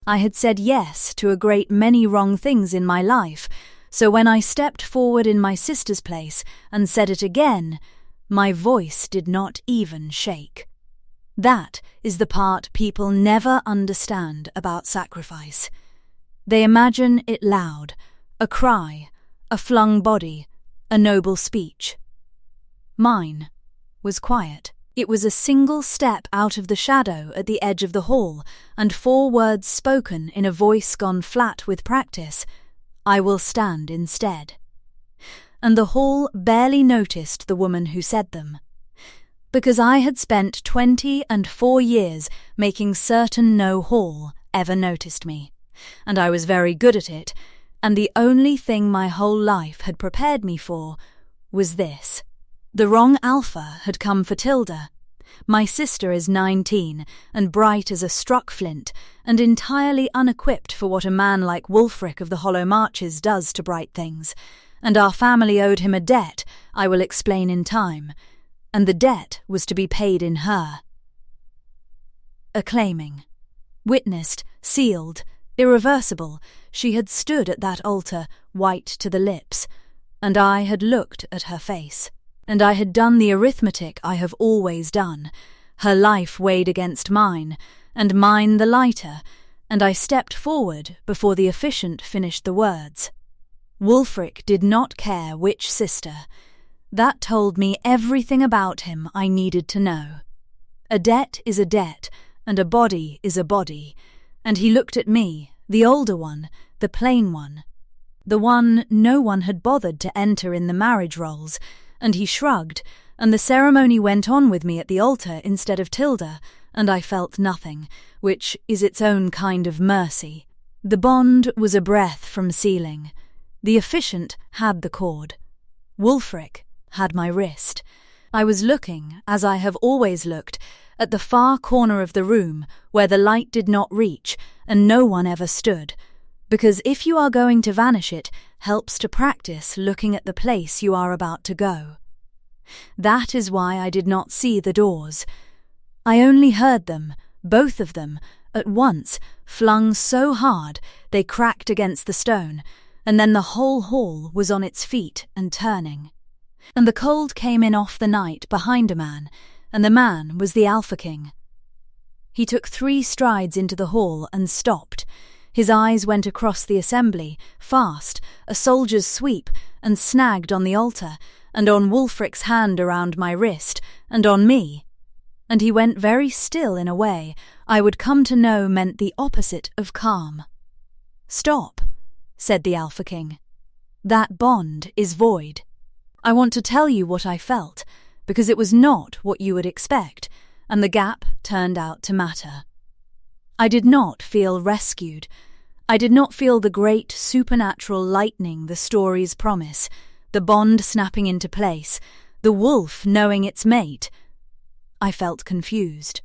I had said yes to a great many wrong things in my life, so when I stepped forward in my sister's place and said it again, my voice did not even shake. That is the part people never understand about sacrifice. They imagine it loud, a cry, a flung body, a noble speech. Mine was quiet. It was a single step out of the shadow at the edge of the hall, and 4 words spoken in a voice gone flat with practice: "I will stand instead." And the hall barely noticed the woman who said them, because I had spent 24 years making certain no hall ever noticed me, and I was very good at it, and the only thing my whole life had prepared me for was this. The wrong alpha had come for Tilda. My sister is 19 and bright as a struck flint and entirely unequipped for what a man like Wolfrick of the Hollow Marches does to bright things, and our family owed him a debt I will explain in time, and the debt was to be paid in her. Acclaiming, witnessed, sealed, irreversible, she had stood at that altar, white to the lips, and I had looked at her face. And I had done the arithmetic I have always done. Her life weighed against mine, and mine the lighter, and I stepped forward before the officiant finished the words. Wolfrick did not care which sister. That told me everything about him I needed to know. A debt is a debt, and a body is a body, and he looked at me, the older one, the plain one, the one no one had bothered to enter in the marriage rolls, and he shrugged, and the ceremony went on with me at the altar instead of Tilda, and I felt nothing, which is its own kind of mercy. The bond was a breath from sealing. The officiant had the cord. Wolfrick had my wrist. I was looking, as I have always looked, at the far corner of the room where the light did not reach and no one ever stood, because if you are going to vanish it helps to practice looking at the place you are about to go. That is why I did not see the doors. I only heard them, both of them, at once, flung so hard they cracked against the stone, and then the whole hall was on its feet and turning. And the cold came in off the night behind a man, and the man was the Alpha King. He took 3 strides into the hall and stopped. His eyes went across the assembly, fast, a soldier's sweep, and snagged on the altar, and on Wolfrick's hand around my wrist, and on me. And he went very still in a way I would come to know meant the opposite of calm. "Stop," said the Alpha King. "That bond is void. I want to tell you what I felt, because it was not what you would expect, and the gap turned out to matter. I did not feel rescued. I did not feel the great supernatural lightning the stories promise, the bond snapping into place, the wolf knowing its mate. I felt confused.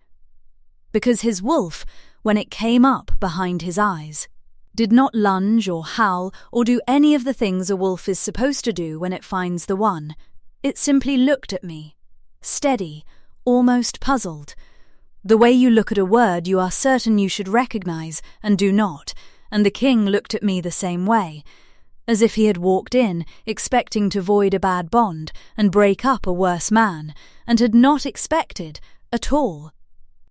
Because his wolf, when it came up behind his eyes, did not lunge or howl or do any of the things a wolf is supposed to do when it finds the one. It simply looked at me, steady, almost puzzled. The way you look at a word you are certain you should recognize and do not, and the king looked at me the same way, as if he had walked in expecting to void a bad bond and break up a worse man, and had not expected, at all,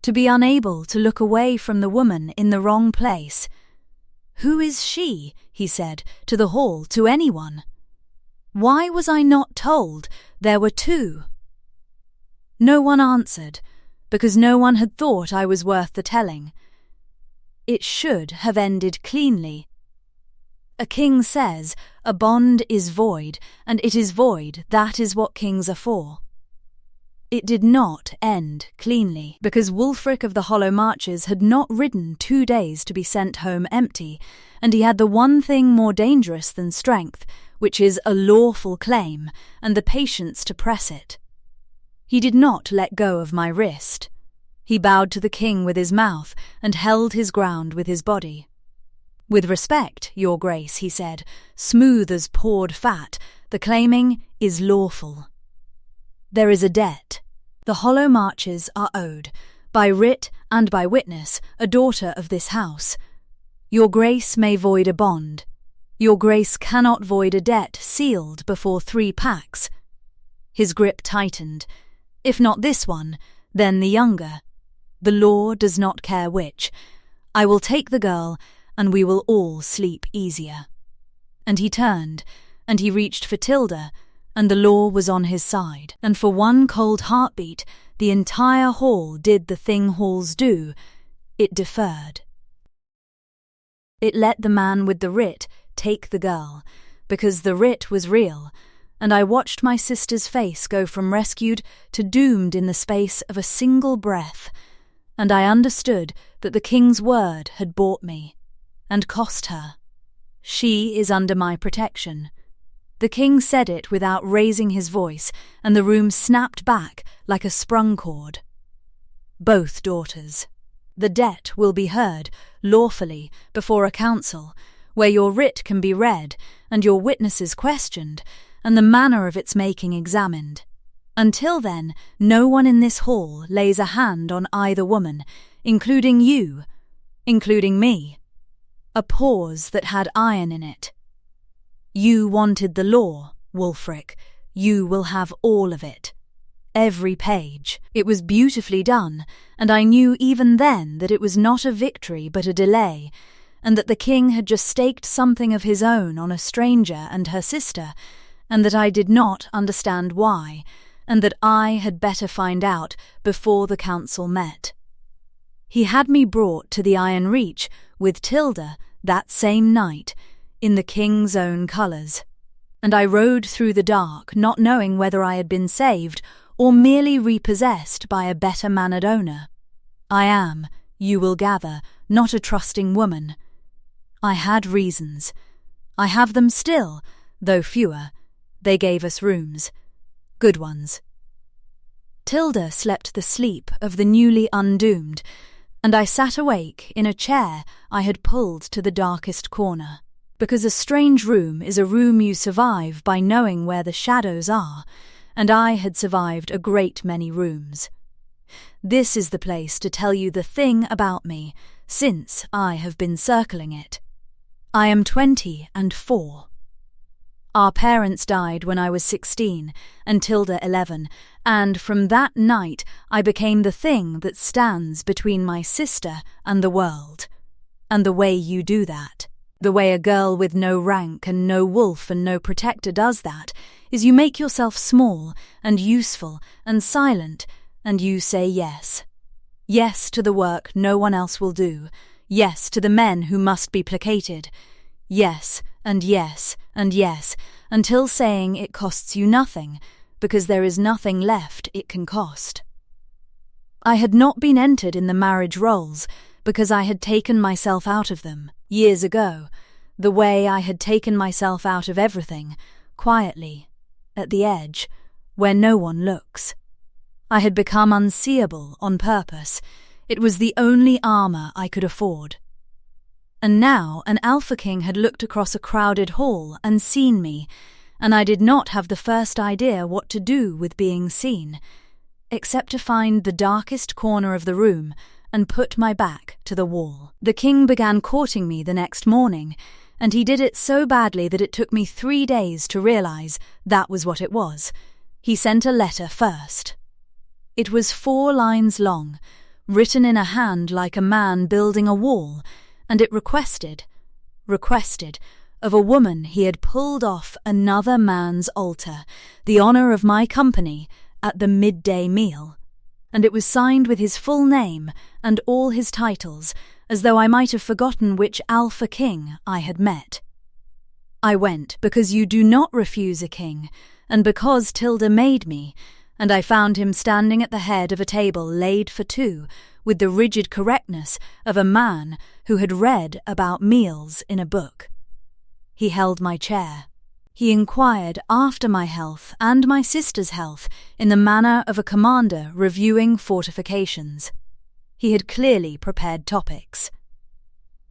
to be unable to look away from the woman in the wrong place. "Who is she?" he said, to the hall, to anyone. "Why was I not told there were 2? No one answered, because no one had thought I was worth the telling. It should have ended cleanly. A king says, a bond is void, and it is void, that is what kings are for. It did not end cleanly, because Wolfrick of the Hollow Marches had not ridden 2 days to be sent home empty, and he had the one thing more dangerous than strength, which is a lawful claim, and the patience to press it. He did not let go of my wrist. He bowed to the king with his mouth and held his ground with his body. "With respect, your grace," he said, smooth as poured fat, "the claiming is lawful. There is a debt. The Hollow Marches are owed, by writ and by witness, a daughter of this house. Your grace may void a bond. Your grace cannot void a debt sealed before 3 packs. His grip tightened. If not this one, then the younger. The law does not care which. I will take the girl, and we will all sleep easier. And he turned, and he reached for Tilda, and the law was on his side. And for one cold heartbeat, the entire hall did the thing halls do. It deferred. It let the man with the writ take the girl, because the writ was real, and I watched my sister's face go from rescued to doomed in the space of a single breath, and I understood that the king's word had bought me, and cost her. She is under my protection. The king said it without raising his voice, and the room snapped back like a sprung cord. Both daughters. The debt will be heard, lawfully, before a council, where your writ can be read, and your witnesses questioned, and the manner of its making examined. Until then, no one in this hall lays a hand on either woman, including you, including me. A pause that had iron in it. You wanted the law, Wolfrick. You will have all of it. Every page. It was beautifully done, and I knew even then that it was not a victory but a delay, and that the king had just staked something of his own on a stranger and her sister, and that I did not understand why, and that I had better find out before the council met. He had me brought to the Iron Reach with Tilda that same night, in the king's own colours, and I rode through the dark, not knowing whether I had been saved or merely repossessed by a better-mannered owner. I am, you will gather, not a trusting woman. I had reasons. I have them still, though fewer. They gave us rooms. Good ones. Tilda slept the sleep of the newly undoomed, and I sat awake in a chair I had pulled to the darkest corner. Because a strange room is a room you survive by knowing where the shadows are, and I had survived a great many rooms. This is the place to tell you the thing about me, since I have been circling it. I am 24. Our parents died when I was 16, and Tilda 11, and from that night I became the thing that stands between my sister and the world. And the way you do that, the way a girl with no rank and no wolf and no protector does that, is you make yourself small and useful and silent, and you say yes. Yes to the work no one else will do. Yes to the men who must be placated. Yes, and yes, and yes, until saying it costs you nothing, because there is nothing left it can cost. I had not been entered in the marriage rolls, because I had taken myself out of them, years ago, the way I had taken myself out of everything, quietly, at the edge, where no one looks. I had become unseeable on purpose. It was the only armour I could afford. And now an Alpha King had looked across a crowded hall and seen me, and I did not have the first idea what to do with being seen, except to find the darkest corner of the room and put my back to the wall. The king began courting me the next morning, and he did it so badly that it took me 3 days to realise that was what it was. He sent a letter first. It was 4 lines long, written in a hand like a man building a wall, and it requested, of a woman he had pulled off another man's altar, the honour of my company at the midday meal, and it was signed with his full name and all his titles, as though I might have forgotten which Alpha King I had met. I went because you do not refuse a king, and because Tilda made me, and I found him standing at the head of a table laid for 2, with the rigid correctness of a man who had read about meals in a book. He held my chair. He inquired after my health and my sister's health in the manner of a commander reviewing fortifications. He had clearly prepared topics.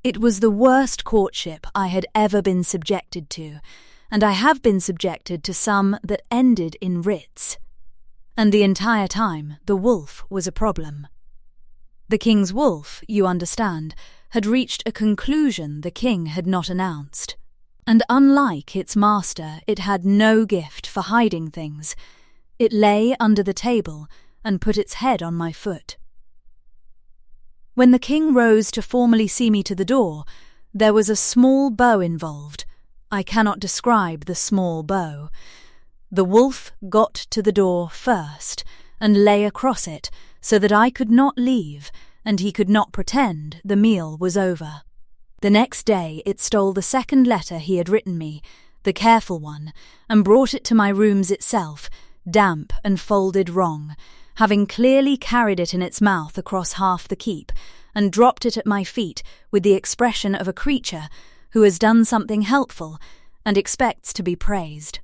It was the worst courtship I had ever been subjected to, and I have been subjected to some that ended in writs. And the entire time the wolf was a problem. The king's wolf, you understand, had reached a conclusion the king had not announced, and unlike its master, it had no gift for hiding things. It lay under the table and put its head on my foot. When the king rose to formally see me to the door, there was a small bow involved. I cannot describe the small bow. The wolf got to the door first and lay across it so that I could not leave and he could not pretend the meal was over. The next day it stole the second letter he had written me, the careful one, and brought it to my rooms itself, damp and folded wrong, having clearly carried it in its mouth across half the keep, and dropped it at my feet with the expression of a creature who has done something helpful and expects to be praised.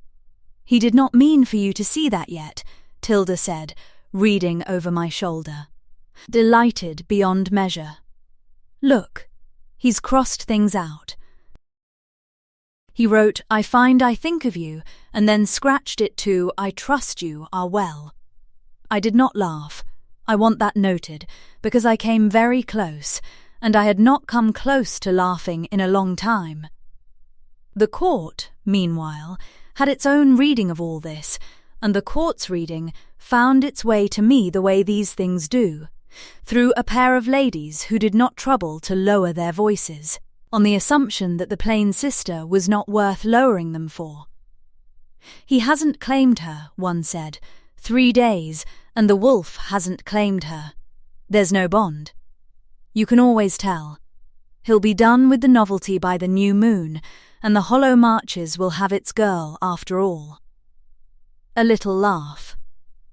"He did not mean for you to see that yet," Tilda said, reading over my shoulder. Delighted beyond measure. "Look, he's crossed things out." He wrote, "I find I think of you," and then scratched it to, "I trust you are well." I did not laugh. I want that noted, because I came very close, and I had not come close to laughing in a long time. The court, meanwhile, had its own reading of all this, and the court's reading found its way to me the way these things do, through a pair of ladies who did not trouble to lower their voices, on the assumption that the plain sister was not worth lowering them for. "He hasn't claimed her," one said. 3 days, and the wolf hasn't claimed her. There's no bond. You can always tell. He'll be done with the novelty by the new moon, and the hollow marches will have its girl after all. A little laugh.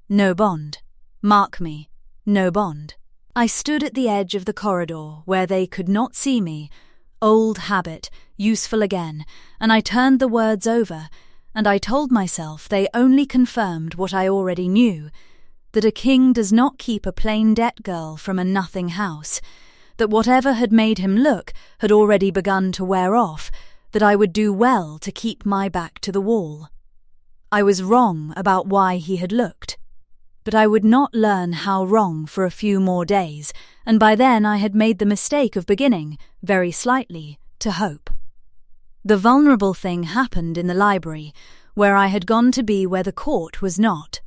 No bond. Mark me, no bond. I stood at the edge of the corridor where they could not see me, old habit, useful again, and I turned the words over, and I told myself they only confirmed what I already knew, that a king does not keep a plain debt girl from a nothing house, that whatever had made him look had already begun to wear off, that I would do well to keep my back to the wall. I was wrong about why he had looked, but I would not learn how wrong for a few more days, and by then I had made the mistake of beginning, very slightly, to hope. The vulnerable thing happened in the library, where I had gone to be where the court was not.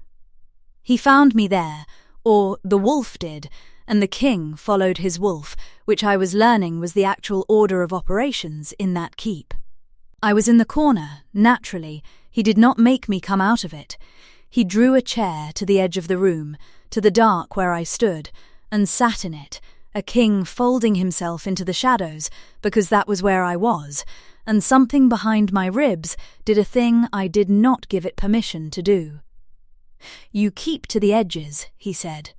He found me there, or the wolf did, and the king followed his wolf, which I was learning was the actual order of operations in that keep. I was in the corner, naturally. He did not make me come out of it. He drew a chair to the edge of the room, to the dark where I stood, and sat in it, a king folding himself into the shadows, because that was where I was, and something behind my ribs did a thing I did not give it permission to do. "You keep to the edges," he said.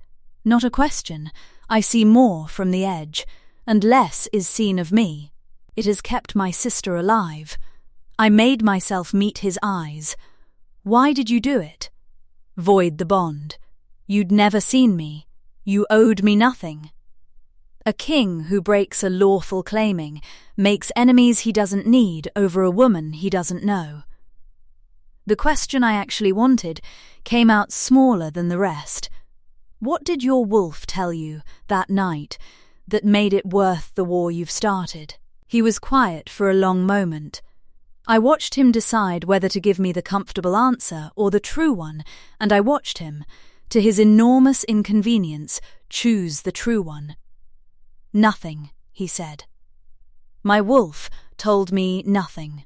"Not a question. I see more from the edge, and less is seen of me. It has kept my sister alive. I made myself meet his eyes. Why did you do it? Void the bond. You'd never seen me. You owed me nothing." A king who breaks a lawful claiming makes enemies he doesn't need over a woman he doesn't know. The question I actually wanted came out smaller than the rest. What did your wolf tell you that night that made it worth the war you've started? He was quiet for a long moment. I watched him decide whether to give me the comfortable answer or the true one, and I watched him, to his enormous inconvenience, choose the true one. "Nothing," he said. My wolf told me nothing.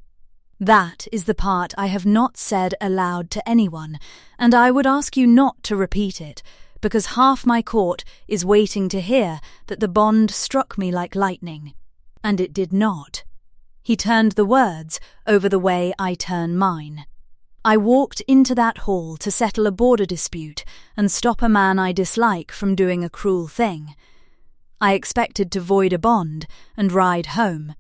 That is the part I have not said aloud to anyone, and I would ask you not to repeat it, because half my court is waiting to hear that the bond struck me like lightning. And it did not. He turned the words over the way I turn mine. I walked into that hall to settle a border dispute and stop a man I dislike from doing a cruel thing. I expected to void a bond and ride home.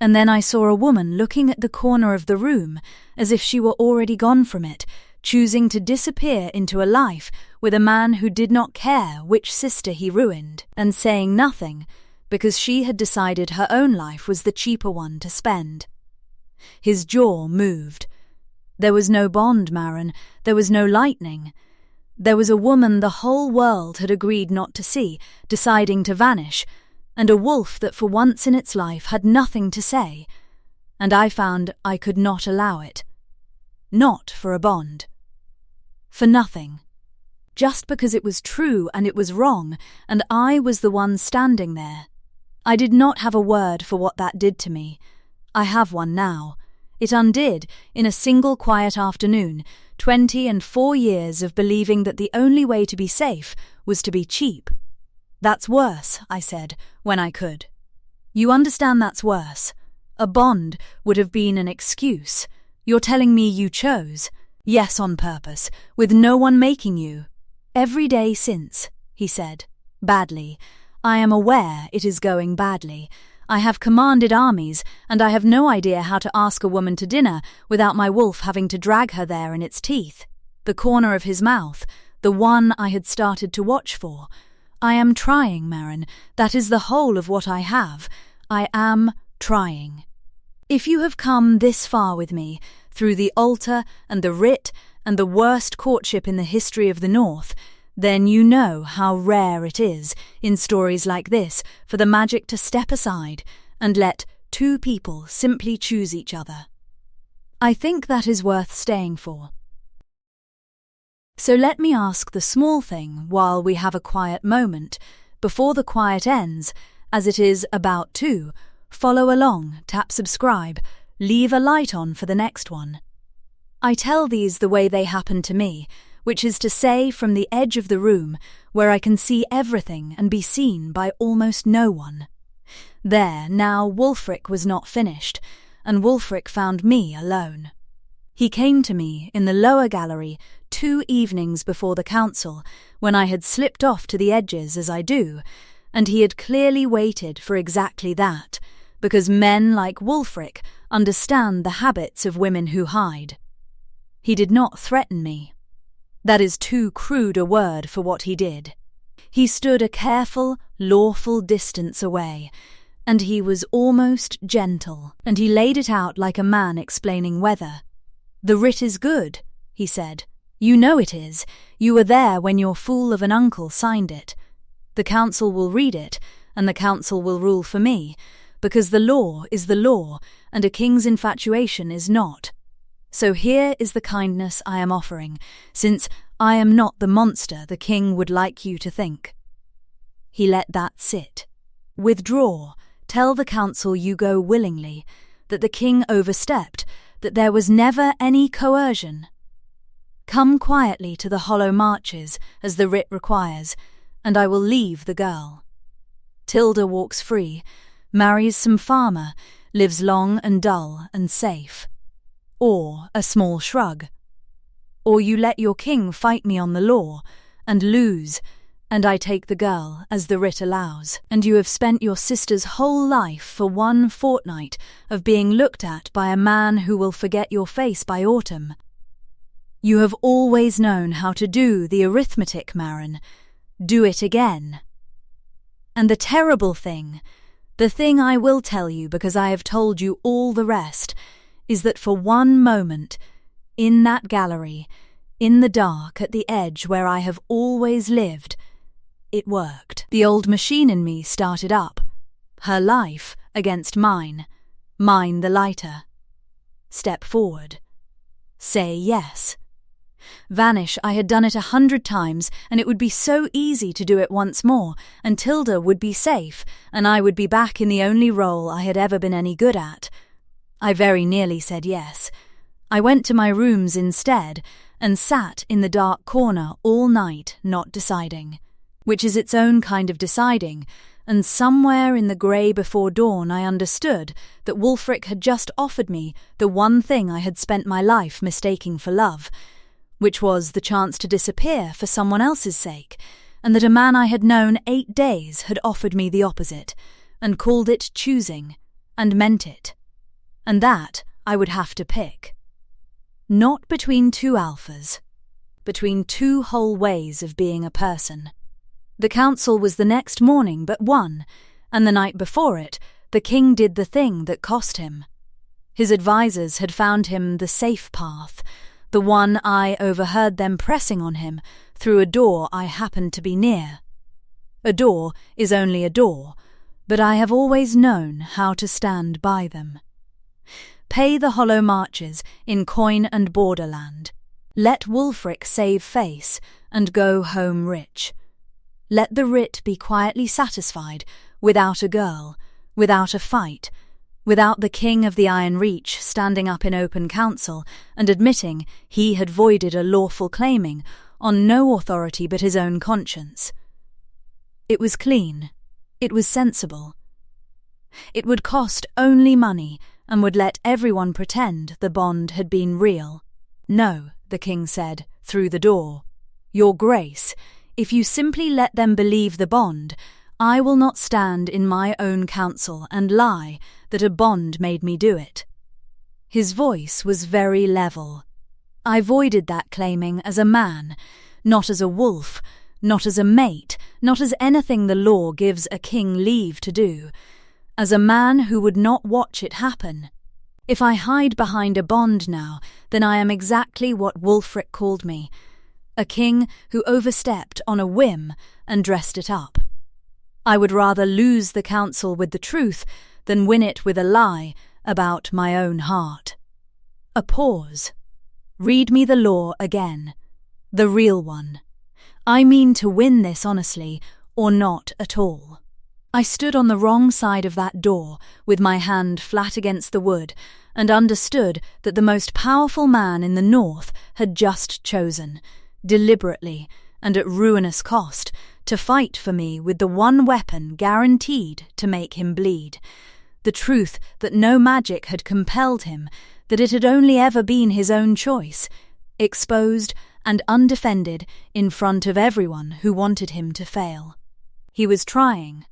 And then I saw a woman looking at the corner of the room as if she were already gone from it, choosing to disappear into a life with a man who did not care which sister he ruined, and saying nothing because she had decided her own life was the cheaper one to spend. His jaw moved. There was no bond, Marin. There was no lightning. There was a woman the whole world had agreed not to see, deciding to vanish, and a wolf that for once in its life had nothing to say, and I found I could not allow it. Not for a bond. For nothing. Just because it was true and it was wrong, and I was the one standing there. I did not have a word for what that did to me. I have one now. It undid, in a single quiet afternoon, 24 years of believing that the only way to be safe was to be cheap. That's worse, I said, when I could. You understand that's worse. A bond would have been an excuse. You're telling me you chose. Yes, on purpose, with no one making you. Every day since, he said. Badly. I am aware it is going badly. I have commanded armies, and I have no idea how to ask a woman to dinner without my wolf having to drag her there in its teeth. The corner of his mouth, the one I had started to watch for. I am trying, Marin. That is the whole of what I have. I am trying. If you have come this far with me, through the altar and the writ and the worst courtship in the history of the North, then you know how rare it is, in stories like this, for the magic to step aside and let two people simply choose each other. I think that is worth staying for. So let me ask the small thing while we have a quiet moment, before the quiet ends, as it is about to. Follow along, tap subscribe, leave a light on for the next one. I tell these the way they happen to me, which is to say from the edge of the room where I can see everything and be seen by almost no one. There, now Wolfrick was not finished, and Wolfrick found me alone. He came to me in the lower gallery 2 evenings before the council, when I had slipped off to the edges as I do, and he had clearly waited for exactly that, because men like Wolfrick understand the habits of women who hide. He did not threaten me. That is too crude a word for what he did. He stood a careful, lawful distance away, and he was almost gentle, and he laid it out like a man explaining weather. "The writ is good," he said. "You know it is. You were there when your fool of an uncle signed it. The council will read it, and the council will rule for me, because the law is the law, and a king's infatuation is not. So here is the kindness I am offering, since I am not the monster the king would like you to think." He let that sit. "Withdraw, tell the council you go willingly, that the king overstepped, that there was never any coercion. Come quietly to the hollow marches, as the writ requires, and I will leave the girl. Tilda walks free, marries some farmer, lives long and dull and safe. Or a small shrug. Or you let your king fight me on the law, and lose, and I take the girl, as the writ allows, and you have spent your sister's whole life for 1 fortnight of being looked at by a man who will forget your face by autumn. You have always known how to do the arithmetic, Marin. Do it again. And the terrible thing, the thing I will tell you because I have told you all the rest, is that for 1 moment, in that gallery, in the dark at the edge where I have always lived, it worked. The old machine in me started up. Her life against mine the lighter. Step forward. Say yes. Vanish, I had done it 100 times, and it would be so easy to do it once more, and Tilda would be safe, and I would be back in the only role I had ever been any good at. I very nearly said yes. I went to my rooms instead, and sat in the dark corner all night not deciding, which is its own kind of deciding, and somewhere in the grey before dawn I understood that Wolfrick had just offered me the one thing I had spent my life mistaking for love, which was the chance to disappear for someone else's sake, and that a man I had known 8 days had offered me the opposite, and called it choosing, and meant it. And that I would have to pick. Not between 2 alphas, between 2 whole ways of being a person. The council was the next morning but one, and the night before it, the king did the thing that cost him. His advisers had found him the safe path, the one I overheard them pressing on him through a door I happened to be near. A door is only a door, but I have always known how to stand by them. Pay the hollow marches in coin and borderland. Let Wolfrick save face and go home rich. Let the writ be quietly satisfied without a girl, without a fight, without the King of the Iron Reach standing up in open council and admitting he had voided a lawful claiming on no authority but his own conscience. It was clean. It was sensible. It would cost only money and would let everyone pretend the bond had been real. No, the king said, through the door. Your Grace, if you simply let them believe the bond, I will not stand in my own counsel and lie that a bond made me do it. His voice was very level. I voided that claiming as a man, not as a wolf, not as a mate, not as anything the law gives a king leave to do, as a man who would not watch it happen. If I hide behind a bond now, then I am exactly what Wolfrick called me, a king who overstepped on a whim and dressed it up. I would rather lose the council with the truth than win it with a lie about my own heart. A pause. Read me the law again, the real one. I mean to win this honestly or not at all. I stood on the wrong side of that door with my hand flat against the wood and understood that the most powerful man in the north had just chosen, deliberately and at ruinous cost, to fight for me with the one weapon guaranteed to make him bleed, the truth that no magic had compelled him, that it had only ever been his own choice, exposed and undefended in front of everyone who wanted him to fail. He was trying,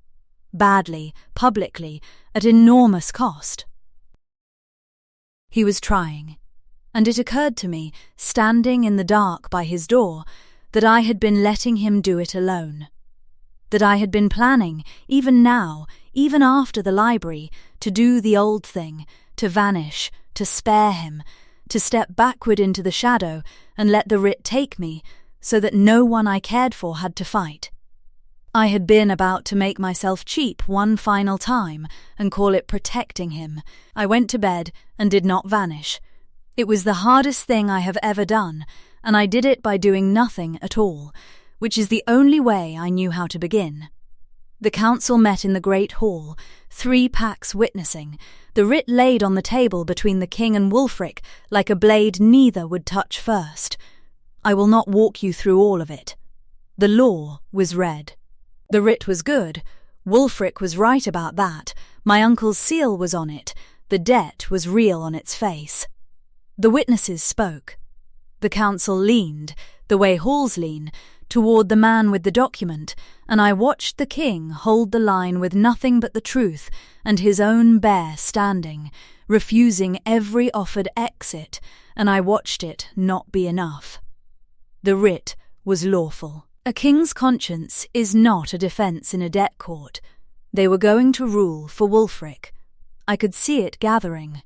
badly, publicly, at enormous cost. He was trying, and it occurred to me, standing in the dark by his door, that I had been letting him do it alone. That I had been planning, even now, even after the library, to do the old thing, to vanish, to spare him, to step backward into the shadow and let the writ take me, so that no one I cared for had to fight. I had been about to make myself cheap one final time and call it protecting him. I went to bed and did not vanish. It was the hardest thing I have ever done, and I did it by doing nothing at all, which is the only way I knew how to begin. The council met in the great hall, 3 packs witnessing, the writ laid on the table between the king and Wolfrick like a blade neither would touch first. I will not walk you through all of it. The law was read. The writ was good. Wolfrick was right about that. My uncle's seal was on it. The debt was real on its face. The witnesses spoke. The council leaned, the way halls lean, toward the man with the document, and I watched the king hold the line with nothing but the truth and his own bare standing, refusing every offered exit, and I watched it not be enough. The writ was lawful. A king's conscience is not a defence in a debt court. They were going to rule for Wolfrick. I could see it gathering.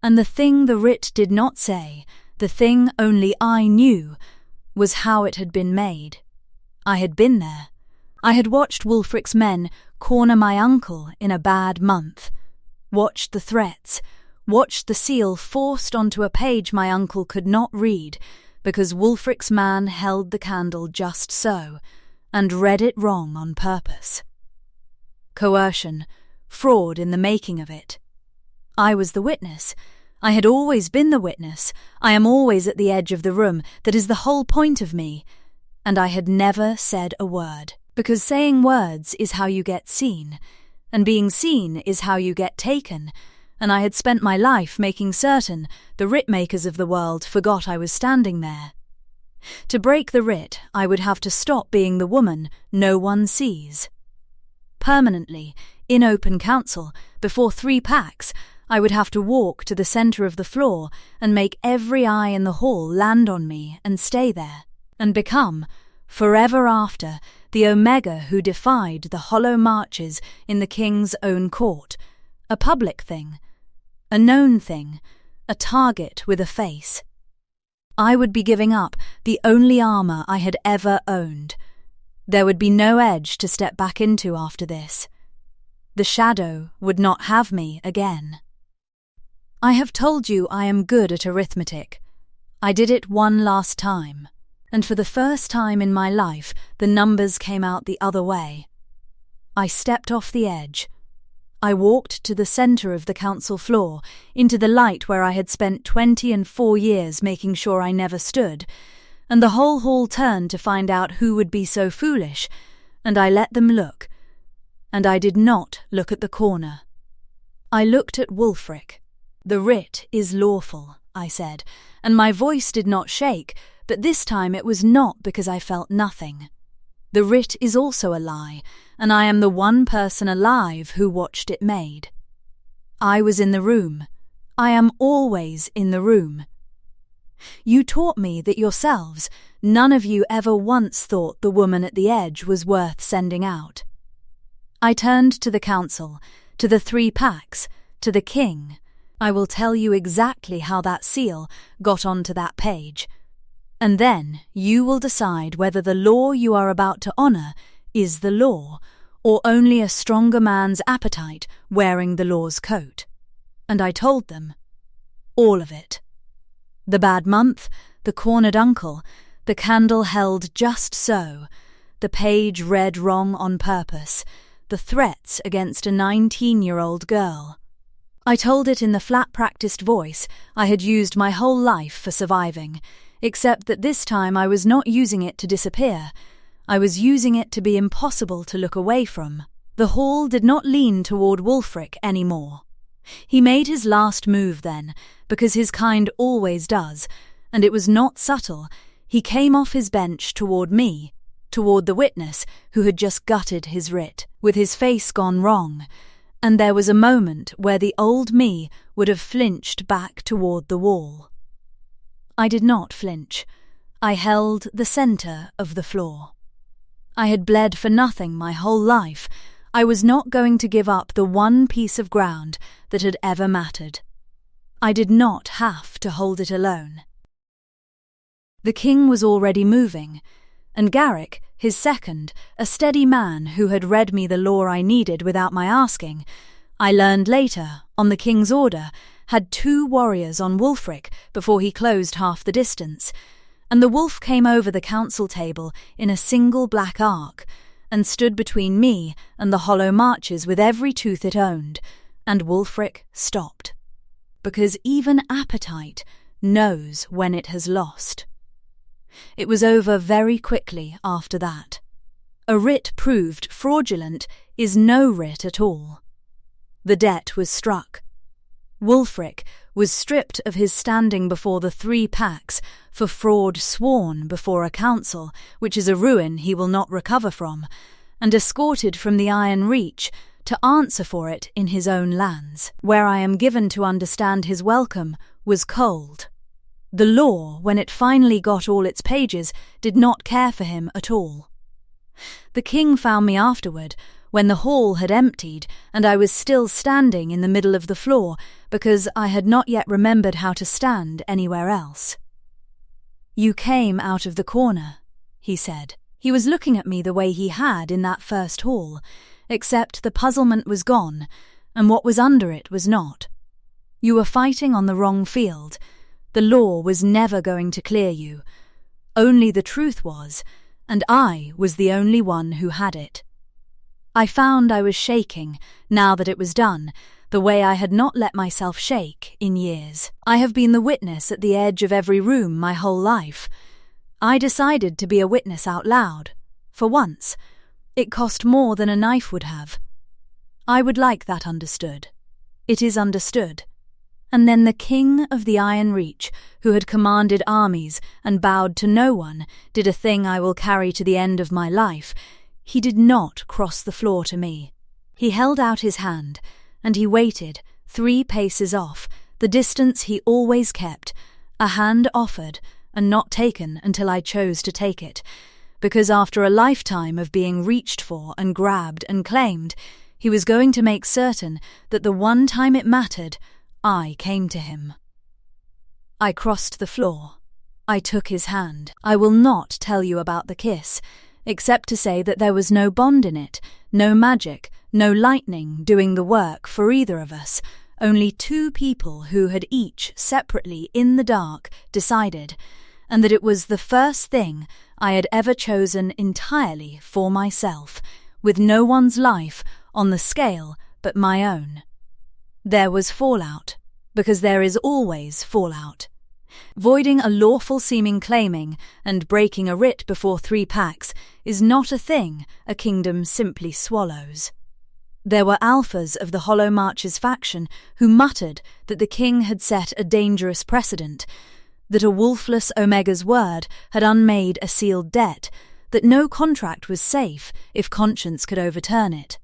And the thing the writ did not say, the thing only I knew, was how it had been made. I had been there. I had watched Wolfrick's men corner my uncle in a bad month, watched the threats, watched the seal forced onto a page my uncle could not read because Wolfrick's man held the candle just so, and read it wrong on purpose. Coercion, fraud in the making of it. I was the witness. I had always been the witness. I am always at the edge of the room. That is the whole point of me. And I had never said a word, because saying words is how you get seen, and being seen is how you get taken, and I had spent my life making certain the writ makers of the world forgot I was standing there. To break the writ, I would have to stop being the woman no one sees. Permanently, in open council, before 3 packs, I would have to walk to the centre of the floor and make every eye in the hall land on me and stay there, and become, forever after, the Omega who defied the hollow marches in the king's own court, a public thing, a known thing, a target with a face. I would be giving up the only armour I had ever owned. There would be no edge to step back into after this. The shadow would not have me again. I have told you I am good at arithmetic. I did it one last time, and for the first time in my life, the numbers came out the other way. I stepped off the edge. I walked to the centre of the council floor, into the light where I had spent 24 years making sure I never stood, and the whole hall turned to find out who would be so foolish, and I let them look. And I did not look at the corner. I looked at Wolfrick. "The writ is lawful," I said, and my voice did not shake, but this time it was not because I felt nothing. The writ is also a lie, and I am the one person alive who watched it made. I was in the room. I am always in the room. You taught me that yourselves, none of you ever once thought the woman at the edge was worth sending out. I turned to the council, to the 3 packs, to the king. I will tell you exactly how that seal got onto that page. And then you will decide whether the law you are about to honour is the law, or only a stronger man's appetite wearing the law's coat. And I told them. All of it. The bad month, the cornered uncle, the candle held just so, the page read wrong on purpose, the threats against a 19-year-old girl. I told it in the flat-practiced voice I had used my whole life for surviving, except that this time I was not using it to disappear. I was using it to be impossible to look away from. The hall did not lean toward Wolfrick any more. He made his last move then, because his kind always does, and it was not subtle. He came off his bench toward me, toward the witness who had just gutted his writ, with his face gone wrong, and there was a moment where the old me would have flinched back toward the wall. I did not flinch. I held the centre of the floor. I had bled for nothing my whole life. I was not going to give up the one piece of ground that had ever mattered. I did not have to hold it alone. The king was already moving, and Garrick, his second, a steady man who had read me the law I needed without my asking, I learned later, on the king's order, had 2 warriors on Wolfrick before he closed half the distance, and the wolf came over the council table in a single black arc, and stood between me and the hollow marches with every tooth it owned, and Wolfrick stopped. Because even appetite knows when it has lost. It was over very quickly after that. A writ proved fraudulent is no writ at all. The debt was struck. Wolfrick was stripped of his standing before the 3 packs for fraud sworn before a council, which is a ruin he will not recover from, and escorted from the Iron Reach to answer for it in his own lands, where I am given to understand his welcome was cold. The law, when it finally got all its pages, did not care for him at all. The king found me afterward, when the hall had emptied and I was still standing in the middle of the floor because I had not yet remembered how to stand anywhere else. "You came out of the corner," he said. He was looking at me the way he had in that first hall, except the puzzlement was gone, and what was under it was not. You were fighting on the wrong field. The law was never going to clear you. Only the truth was, and I was the only one who had it. I found I was shaking, now that it was done, the way I had not let myself shake in years. I have been the witness at the edge of every room my whole life. I decided to be a witness out loud. For once. It cost more than a knife would have. I would like that understood. It is understood. And then the king of the Iron Reach, who had commanded armies and bowed to no one, did a thing I will carry to the end of my life. He did not cross the floor to me. He held out his hand, and he waited, 3 paces off, the distance he always kept, a hand offered and not taken until I chose to take it, because after a lifetime of being reached for and grabbed and claimed, he was going to make certain that the one time it mattered, I came to him. I crossed the floor. I took his hand. I will not tell you about the kiss, except to say that there was no bond in it, no magic, no lightning doing the work for either of us, only two people who had each separately in the dark decided, and that it was the first thing I had ever chosen entirely for myself, with no one's life on the scale but my own. There was fallout, because there is always fallout. Voiding a lawful-seeming claiming and breaking a writ before 3 packs is not a thing a kingdom simply swallows. There were alphas of the Hollow Marches faction who muttered that the king had set a dangerous precedent, that a wolfless Omega's word had unmade a sealed debt, that no contract was safe if conscience could overturn it.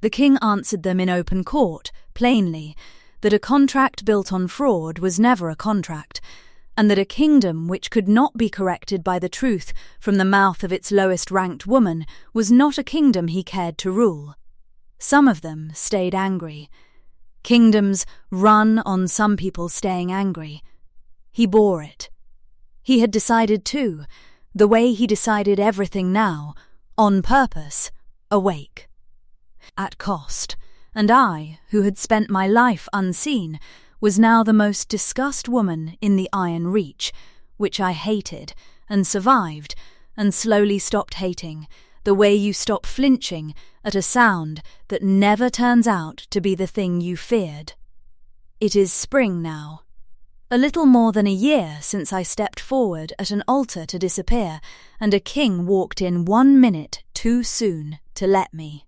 The king answered them in open court, plainly, that a contract built on fraud was never a contract, and that a kingdom which could not be corrected by the truth from the mouth of its lowest-ranked woman was not a kingdom he cared to rule. Some of them stayed angry. Kingdoms run on some people staying angry. He bore it. He had decided too, the way he decided everything now, on purpose, awake. At cost, and I, who had spent my life unseen, was now the most discussed woman in the Iron Reach, which I hated, and survived, and slowly stopped hating, the way you stop flinching at a sound that never turns out to be the thing you feared. It is spring now. A little more than a year since I stepped forward at an altar to disappear, and a king walked in 1 minute too soon to let me.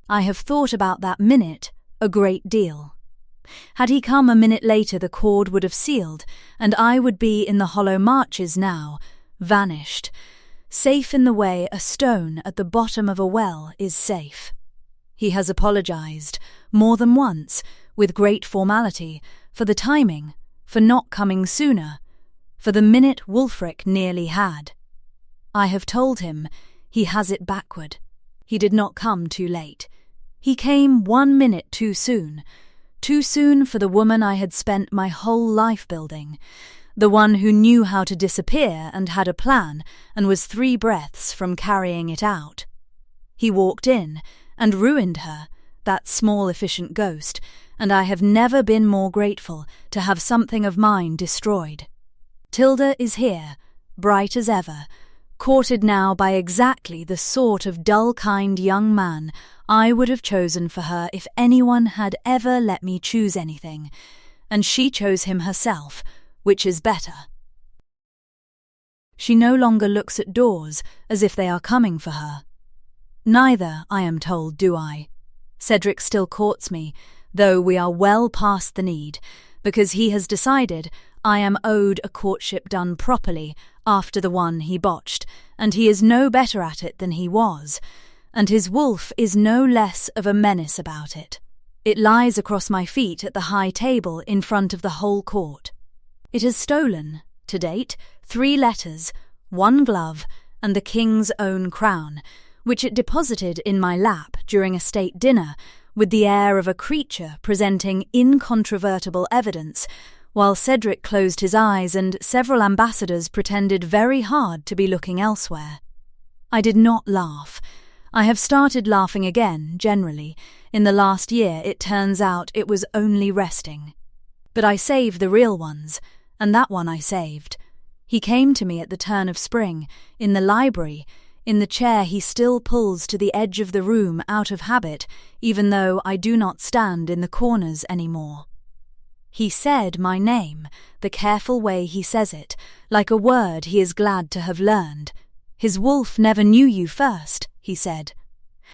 I have thought about that minute a great deal. Had he come a minute later, the cord would have sealed, and I would be in the Hollow Marches now, vanished, safe in the way a stone at the bottom of a well is safe. He has apologized, more than once, with great formality, for the timing, for not coming sooner, for the minute Wolfrick nearly had. I have told him he has it backward. He did not come too late. He came 1 minute too soon for the woman I had spent my whole life building, the one who knew how to disappear and had a plan and was 3 breaths from carrying it out. He walked in and ruined her, that small efficient ghost, and I have never been more grateful to have something of mine destroyed. Tilda is here, bright as ever, courted now by exactly the sort of dull-kind young man I would have chosen for her if anyone had ever let me choose anything, and she chose him herself, which is better. She no longer looks at doors as if they are coming for her. Neither, I am told, do I. Cedric still courts me, though we are well past the need, because he has decided I am owed a courtship done properly after the one he botched, and he is no better at it than he was, and his wolf is no less of a menace about it. It lies across my feet at the high table in front of the whole court. It has stolen, to date, 3 letters, 1 glove, and the king's own crown, which it deposited in my lap during a state dinner with the air of a creature presenting incontrovertible evidence, while Cedric closed his eyes and several ambassadors pretended very hard to be looking elsewhere. I did not laugh. I have started laughing again, generally. In the last year it turns out it was only resting. But I save the real ones, and that one I saved. He came to me at the turn of spring, in the library, in the chair he still pulls to the edge of the room out of habit, even though I do not stand in the corners any more. He said my name, the careful way he says it, like a word he is glad to have learned. His wolf never knew you first, he said.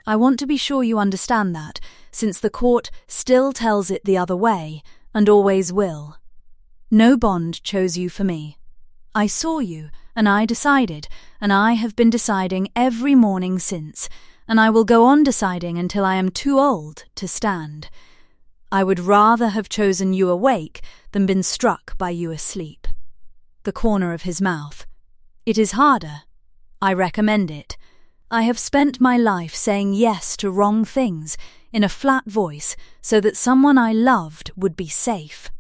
I want to be sure you understand that, since the court still tells it the other way, and always will. No bond chose you for me. I saw you, and I decided, and I have been deciding every morning since, and I will go on deciding until I am too old to stand. I would rather have chosen you awake than been struck by you asleep. The corner of his mouth. It is harder. I recommend it. I have spent my life saying yes to wrong things in a flat voice so that someone I loved would be safe.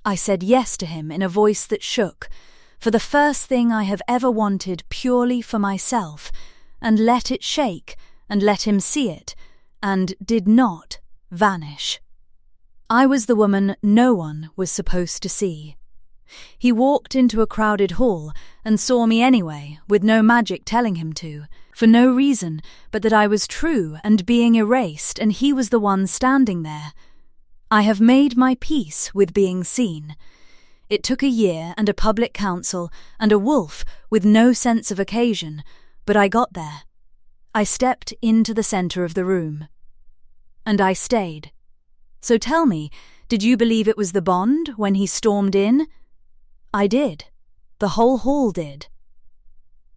I said yes to him in a voice that shook, for the first thing I have ever wanted purely for myself, and let it shake, and let him see it, and did not vanish. I was the woman no one was supposed to see. He walked into a crowded hall and saw me anyway, with no magic telling him to, for no reason but that I was true and being erased, and he was the one standing there. I have made my peace with being seen. It took a year and a public council and a wolf with no sense of occasion, but I got there. I stepped into the centre of the room. And I stayed. So tell me, did you believe it was the Bond when he stormed in? I did. The whole hall did.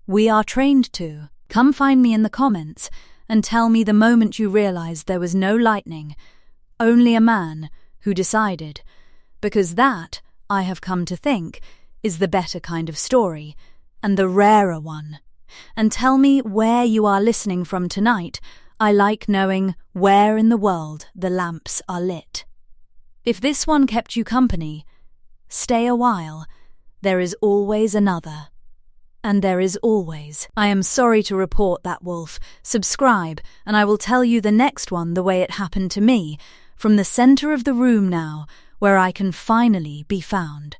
We are trained to. Come find me in the comments and tell me the moment you realised there was no lightning, only a man who decided, because that, I have come to think, is the better kind of story, and the rarer one. And tell me where you are listening from tonight. I like knowing where in the world the lamps are lit. If this one kept you company, stay a while. There is always another. And there is always. I am sorry to report that, Wolf. Subscribe, and I will tell you the next one the way it happened to me, from the centre of the room now, where I can finally be found.